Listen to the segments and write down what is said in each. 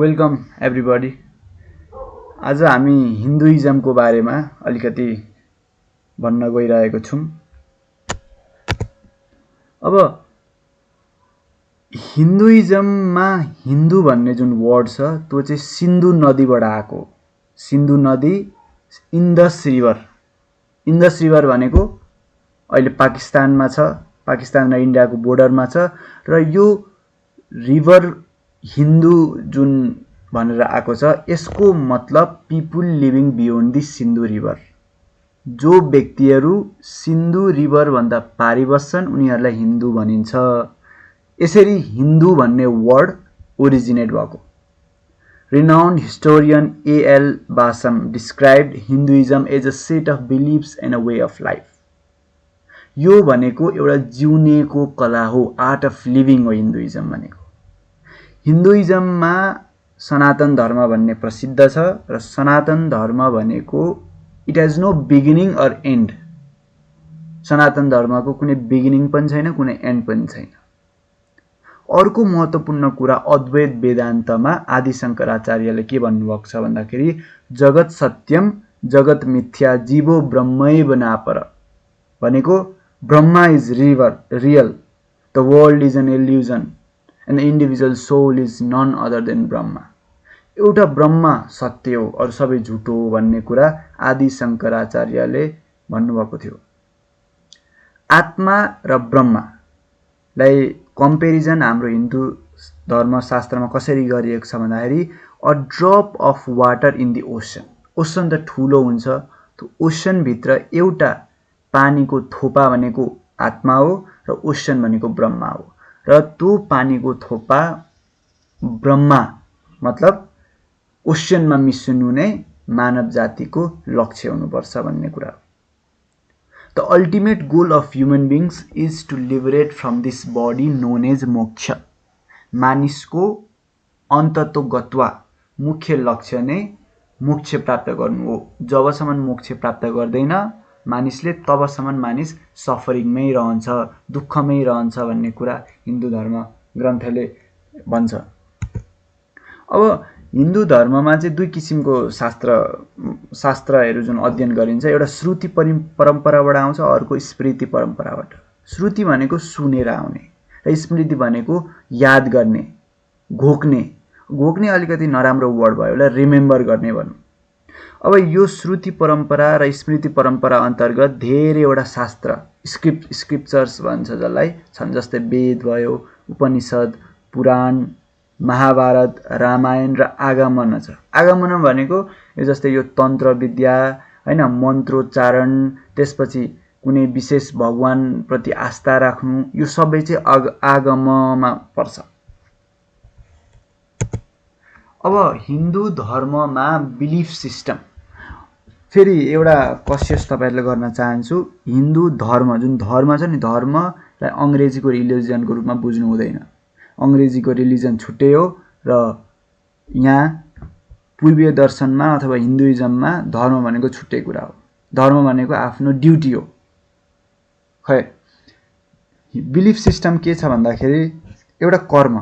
Welcome everybody. आज हामी हिन्दुइजमको बारेमा अलिकति भन्न गइरहेको छौं। अब हिन्दुइजममा हिन्दू भन्ने जुन वर्ड छ त्यो चाहिँ सिन्धु नदीबाट आएको। सिन्धु नदी, इन्डस रिभर भनेको अहिले पाकिस्तानमा छ, पाकिस्तान र इन्डियाको बोर्डरमा छ र यो रिभर हिन्दू जुन भनेर आएको छ यसको मतलब people living beyond the Sindhu river. जो व्यक्तिहरू सिन्धु रिभर भन्दा पारी बस्छन् उनीहरूलाई हिन्दू भनिन्छ। यसरी हिन्दू भन्ने वर्ड ओरिजिनेट भएको। Renowned historian A.L. Basam described Hinduism as a set of beliefs and a way of life. यो भनेको एउटा जिउनेको कला हो, आर्ट अफ लिभिङ हो हिन्दुइजम भनेको। हिन्दुइजममा सनातन धर्म भन्ने प्रसिद्ध छ र सनातन धर्म भनेको it has no beginning or end. सनातन धर्मको कुनै बिगिनिङ पनि छैन, कुनै एन्ड पनि छैन। अर्को महत्त्वपूर्ण कुरा अद्वैत वेदान्तमा आदि शंकराचार्यले के भन्नुभएको छ भन्दाखेरि जगत सत्यम जगत मिथ्या जीवो ब्रह्मैव नापर भनेको Brahma is real, the world is an illusion and the individual soul is none other than Brahma. एउटा ब्रह्मा सत्य हो अरु सबै झुटो हो भन्ने कुरा आदि शंकराचार्यले भन्नुभएको थियो। आत्मा र ब्रह्मालाई कम्पेरिजन हाम्रो हिन्दू धर्मशास्त्रमा कसरी गरिएको छ भन्दाखेरि a drop of water in the ocean. Ocean त ठूलो हुन्छ, त्यो ओशन भित्र एउटा पानीको थोपा भनेको आत्मा हो र ओशन भनेको ब्रह्मा हो र त्यो पानीको थोपा ब्रह्मा मतलब ओशनमा मिसिनु नै मानव जातिको लक्ष्य हुनुपर्छ भन्ने कुरा। The ultimate goal of human beings is to liberate from this body known as moksha. मानिसको अन्ततोगत्वा मुख्य लक्ष्य नै मोक्ष प्राप्त गर्नु हो। जबसम्म मोक्ष प्राप्त गर्दैन मानिसले तबसम्म मानिस सफरिङमै रहन्छ, दुःखमै रहन्छ भन्ने कुरा हिन्दू धर्म ग्रन्थले भन्छ। अब हिन्दू धर्ममा चाहिँ दुई किसिमको शास्त्रहरू जुन अध्ययन गरिन्छ, एउटा श्रुति परम्पराबाट आउँछ, अर्को स्मृति परम्पराबाट। श्रुति भनेको सुनेर आउने र स्मृति भनेको याद गर्ने, घोक्ने अलिकति नराम्रो वर्ड भयो होला, रिमेम्बर गर्ने भनौँ। अब यो श्रुति परम्परा र स्मृति परम्परा अन्तर्गत धेरैवटा शास्त्र स्क्रिप्चर्स भन्छ जसलाई छन्, जस्तै वेद भयो, उपनिषद, पुराण, महाभारत, रामायण र आगमन छ। आगमन भनेको यो जस्तै यो तन्त्र विद्या हैन, मन्त्रोच्चारण, त्यसपछि कुनै विशेष भगवान प्रति आस्था राख्नु, यो सबै चाहिँ आगममा पर्छ। अब हिन्दू धर्ममा बिलिफ सिस्टम फेरि एउटा क्वेश्चन तपाईहरुले गर्न चाहन्छु। हिन्दू धर्म जुन धर्म छ नि, धर्मलाई अंग्रेजीको रिलिजनको रूपमा बुझ्नु हुँदैन। अंग्रेजीको रिलिजन छुट्टै हो र यहाँ पूर्वीय दर्शनमा अथवा हिन्दुइजममा धर्म भनेको छुट्टै कुरा हो। धर्म भनेको आफ्नो ड्युटी हो। खै बिलिफ सिस्टम के छ भन्दाखेरि एउटा कर्म,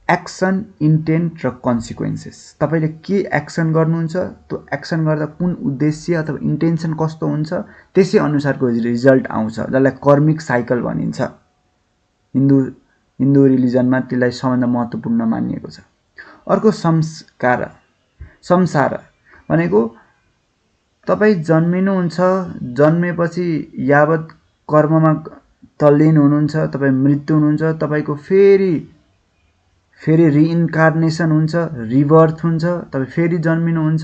एक्सन, इन्टेन्ट र कन्सिक्वेन्सेस। तपाईले के एक्सन गर्नुहुन्छ, त्यो एक्सन गर्दा कुन उद्देश्य अथवा इन्टेन्सन कस्तो हुन्छ, त्यसै अनुसारको रिजल्ट आउँछ, जसलाई कर्मिक साइकल भनिन्छ। हिन्दू रिलिजनमा त्यसलाई सबभन्दा महत्त्वपूर्ण मानिएको छ। अर्को संसार भनेको तपाई जन्मिनुहुन्छ, जन्मेपछि यावत कर्ममा तल्लीन हुनुहुन्छ, तपाई मृत्यु हुनुहुन्छ, तपाईको फेरि रिइन्कार्नेसन हुन्छ, रिबर्थ हुन्छ, तपाई फेरि जन्मिनुहुन्छ,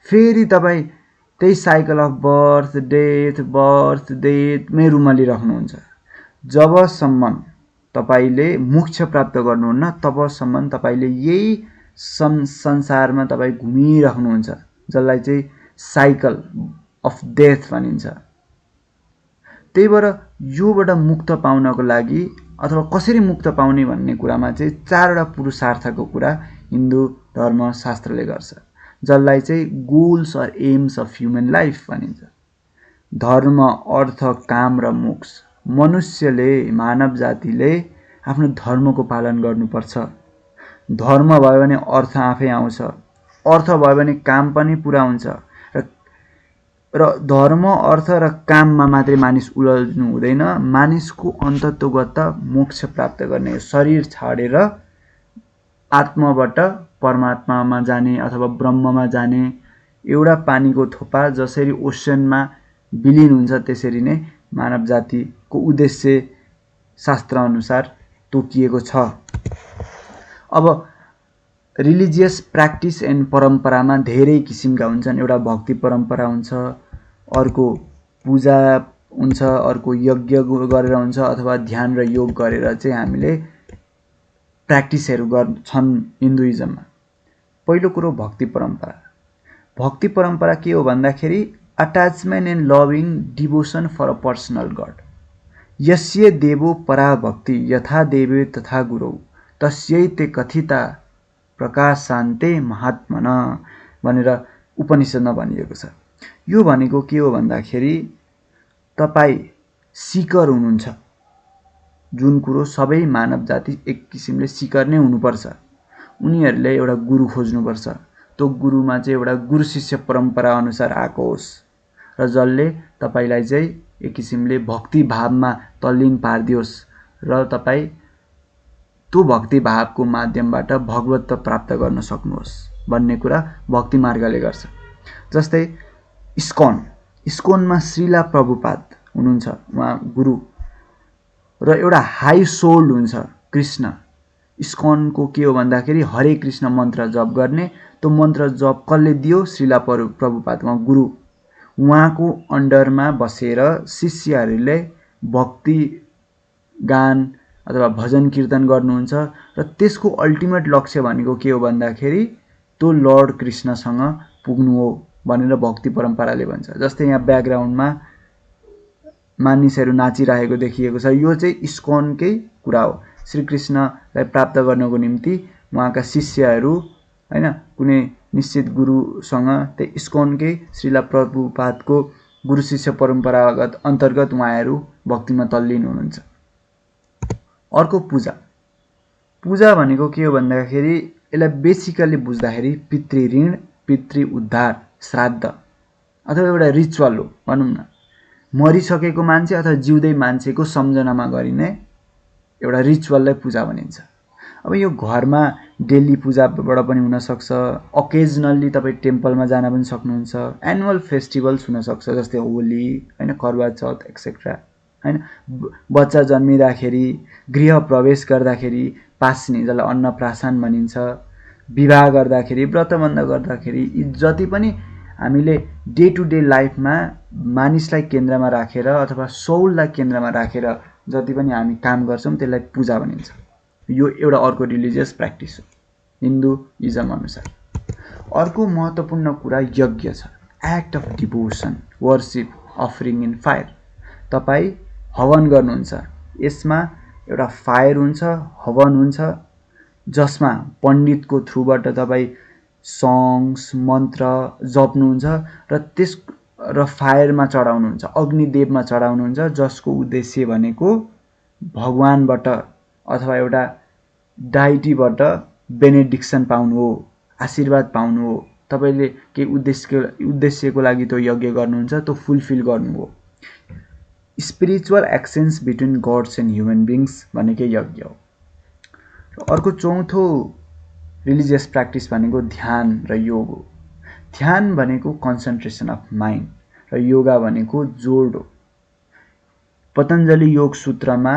फेरि तपाई त्यही साइकल अफ बर्थ डेथ मै रुमलिराख्नुहुन्छ। जबसम्म तपाईले मोक्ष प्राप्त गर्नुहुन्न तबसम्म तपाईले यही संसारमा तपाई घुमिराख्नुहुन्छ, जसलाई चाहिँ साइकल अफ डेथ भनिन्छ। त्यही भएर योबाट मुक्त पाउनको लागि अथवा कसरी मुक्त पाउने भन्ने कुरामा चाहिँ चारवटा पुरुषार्थको कुरा हिन्दू धर्मशास्त्रले गर्छ, जसलाई चाहिँ goals or aims of human life भनिन्छ। धर्म, अर्थ, काम र मोक्ष। मनुष्यले, मानव जातिले आफ्नो धर्मको पालन गर्नुपर्छ। धर्म भयो भने अर्थ आफै आउँछ, अर्थ भयो भने काम पनि पुरा हुन्छ। र धर्म अर्थ र काममा मात्रै मानिस उलझ्नु हुँदैन। मानिसको अन्तत्वगत मोक्ष प्राप्त गर्ने, शरीर छाडेर आत्माबाट परमात्मामा जाने अथवा ब्रह्ममा जाने एउटा पानीको थोपा जसरी ओसनमा विलिन हुन्छ त्यसरी नै मानव जातिको उद्देश्य शास्त्र अनुसार तोकिएको छ। अब रिलिजियस प्र्याक्टिस एन्ड परम्परामा धेरै किसिमका हुन्छन्। एउटा भक्ति परम्परा हुन्छ, अर्को पूजा हुन्छ, अर्को यज्ञ गरेर हुन्छ अथवा ध्यान र योग गरेर चाहिँ हामीले प्र्याक्टिसहरू गर्छन् हिन्दुइजममा। पहिलो कुरो भक्ति परम्परा। भक्ति परम्परा के हो भन्दाखेरि attachment and loving devotion for a personal god. यस्य देवो परा भक्ति यथा देवे तथा गुरौ तस्यैते कथिता प्रकाशान्ते महात्मना भनेर उपनिषदमा भनिएको छ। यो भनेको के हो भन्दाखेरि तपाईँ सिकर हुनुहुन्छ, जुन कुरो सबै मानव जाति एक किसिमले सिकर नै हुनुपर्छ। उनीहरूले एउटा गुरु खोज्नुपर्छ, त्यो गुरुमा चाहिँ एउटा गुरु शिष्य परम्परा अनुसार आएको होस् र जसले तपाईँलाई चाहिँ एक किसिमले भक्ति भावमा तल्लीन पारिदियोस् र तपाईँ त्यो भक्ति भावको माध्यमबाट भगवत्व प्राप्त गर्न सक्नुहोस् भन्ने कुरा भक्ति मार्गले गर्छ। जस्तै इस्कॉनमा श्रीला प्रभुपाद हुनुहुन्छ, उहाँ गुरु र एउटा हाई सोल्ड हुन्छ कृष्ण। इस्कॉनको के हो भन्दाखेरि हरे कृष्ण मन्त्र जप गर्ने, त्यो मन्त्र जप कसले दियो? श्रीला प्रभुपाद, उहाँ गुरु। उहाँको अन्डरमा बसेर शिष्यहरूले भक्ति गान अथवा भजन कीर्तन गर्नुहुन्छ र त्यसको अल्टिमेट लक्ष्य भनेको के हो भन्दाखेरि त्यो लर्ड कृष्णसँग पुग्नु हो भनेर भक्ति परम्पराले भन्छ। जस्तै यहाँ ब्याकग्राउन्डमा मानिसहरू नाचिरहेको देखिएको छ, यो चाहिँ इस्कॉनकै कुरा हो। श्री कृष्णलाई प्राप्त गर्नको निम्ति उहाँका शिष्यहरू हैन कुनै निश्चित गुरुसँग त्यही इस्कॉनकै श्रीला प्रभुपादको गुरु शिष्य परम्परागत अन्तर्गत उहाँहरू भक्तिमा तल्लीन हुनुहुन्छ। अर्को पूजा। पूजा भनेको के हो भन्दाखेरि यसलाई बेसिकली बुझ्दाखेरि पितृ ऋण, पितृ उद्धार, श्राद्ध अथवा एउटा रिचुअल हो भनौँ न। मरिसकेको मान्छे अथवा जिउँदै मान्छेको सम्झनामा गरिने एउटा रिचुअललाई पूजा भनिन्छ। अब यो घरमा डेली पूजाबाट पनि हुनसक्छ, अकेजनल्ली तपाईँ टेम्पलमा जान पनि सक्नुहुन्छ, एनुअल फेस्टिभल्स हुनसक्छ जस्तै होली हैन, करवा चौथ एक्सेट्रा हैन। बच्चा जन्मिँदाखेरि, गृह प्रवेश गर्दाखेरि पास्ने जसलाई अन्नप्राशन भनिन्छ, विवाह गर्दाखेरि, व्रतबन्ध गर्दाखेरि, यी जति पनि हामीले डे टु डे लाइफमा मानिसलाई केन्द्रमा राखेर अथवा सोललाई केन्द्रमा राखेर जति पनि हामी काम गर्छौँ त्यसलाई पूजा भनिन्छ। यो एउटा अर्को रिलिजियस प्र्याक्टिस हो हिन्दुइजम अनुसार। अर्को महत्त्वपूर्ण कुरा यज्ञ छ, act of devotion, worship, offering in fire. तपाईँ हवन गर्नुहुन्छ, यसमा एउटा फायर हुन्छ, हवन हुन्छ, जसमा पण्डितको थ्रुबाट तपाईँ सङ्ग्स मन्त्र जप्नुहुन्छ र फायरमा चढाउनुहुन्छ, अग्निदेवमा चढाउनुहुन्छ, जसको उद्देश्य भनेको भगवानबाट अथवा एउटा डाइटीबाट बेनेडिक्सन पाउनु हो, आशीर्वाद पाउनु हो। तपाईँले केही उद्देश्यको लागि त्यो यज्ञ गर्नुहुन्छ, त्यो फुलफिल गर्नु हो। Spiritual exchange between gods and human beings भनेकै यज्ञ हो। अर्को चौथो रिलिजियस प्र्याक्टिस भनेको ध्यान र योग हो। ध्यान भनेको कन्सन्ट्रेसन अफ माइन्ड र योगा भनेको जोड हो। पतञ्जलि योग सूत्रमा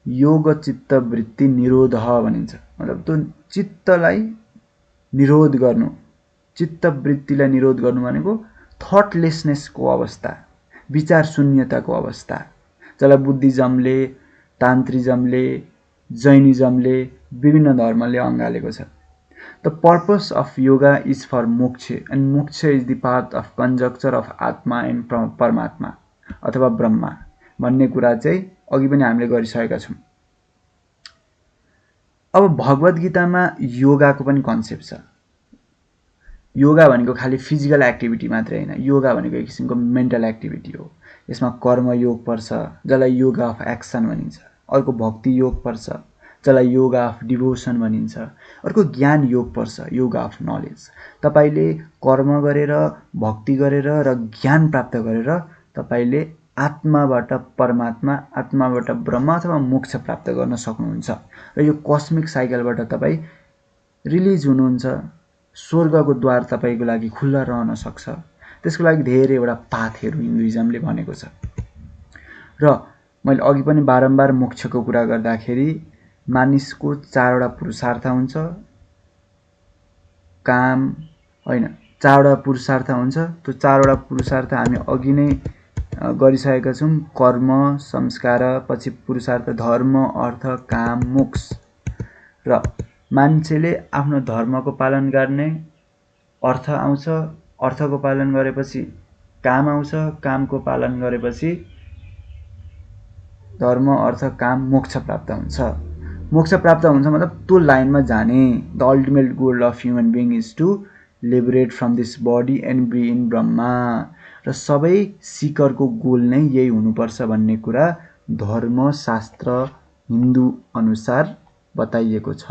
योग चित्त वृत्ति निरोध भनिन्छ। मतलब त्यो चित्तलाई निरोध गर्नु, चित्त वृत्तिलाई निरोध गर्नु भनेको थटलेसनेसको अवस्था, विचार शून्यताको अवस्था, जसलाई बुद्धिज्मले, तान्त्रिज्मले, जैनिज्मले, विभिन्न धर्मले अँगालेको छ। The purpose of yoga is for moksha and moksha is the path of conjuncture of आत्मा and परमात्मा अथवा ब्रह्मा भन्ने कुरा चाहिँ अघि पनि हामीले गरिसकेका छौँ। अब भगवत गीतामा योगाको पनि कन्सेप्ट छ। योगा भनेको खालि फिजिकल एक्टिभिटी मात्रै होइन, योगा भनेको एक किसिमको मेन्टल एक्टिभिटी हो। यसमा कर्म योग पर्छ, जसलाई योगा अफ एक्सन भनिन्छ। अर्को भक्ति योग पर्छ, जसलाई योगा अफ डिभोसन भनिन्छ। अर्को ज्ञान योग पर्छ, योगा अफ नलेज। तपाईले कर्म गरेर, भक्ति गरेर र ज्ञान प्राप्त गरेर तपाईले आत्माबाट परमात्मा, आत्माबाट ब्रह्म अथवा मोक्ष प्राप्त गर्न सक्नुहुन्छ र यो कस्मिक साइकलबाट तपाई रिलिज हुनुहुन्छ। स्वर्गको द्वार तपाईको लागि खुल्ला रहन सक्छ। त्यसको लागि धेरैवटा पाथहरू हिन्दुइजमले भनेको छ। र मैले अघि पनि बारम्बार मोक्षको कुरा गर्दाखेरि मानिसको 4 वटा पुरुषार्थ हुन्छ। काम हैन, 4 वटा पुरुषार्थ हुन्छ। त्यो 4 वटा पुरुषार्थ हामी अघि नै गरिसकेका छौं। कर्म, संस्कार, पछि पुरुषार्थ धर्म, अर्थ, काम, मोक्ष। र मान्छेले आफ्नो धर्मको पालन गर्ने, अर्थ आउँछ, अर्थको पालन गरेपछि काम आउँछ, कामको पालन गरेपछि धर्म, अर्थ, काम, मोक्ष प्राप्त हुन्छ। मोक्ष प्राप्त हुन्छ मतलब त्यो लाइनमा जाने। The ultimate goal of human being is to liberate from this body and be in Brahma. र सबै सिकरको गोल नै यही हुनुपर्छ भन्ने कुरा धर्मशास्त्र हिन्दू अनुसार बताइएको छ।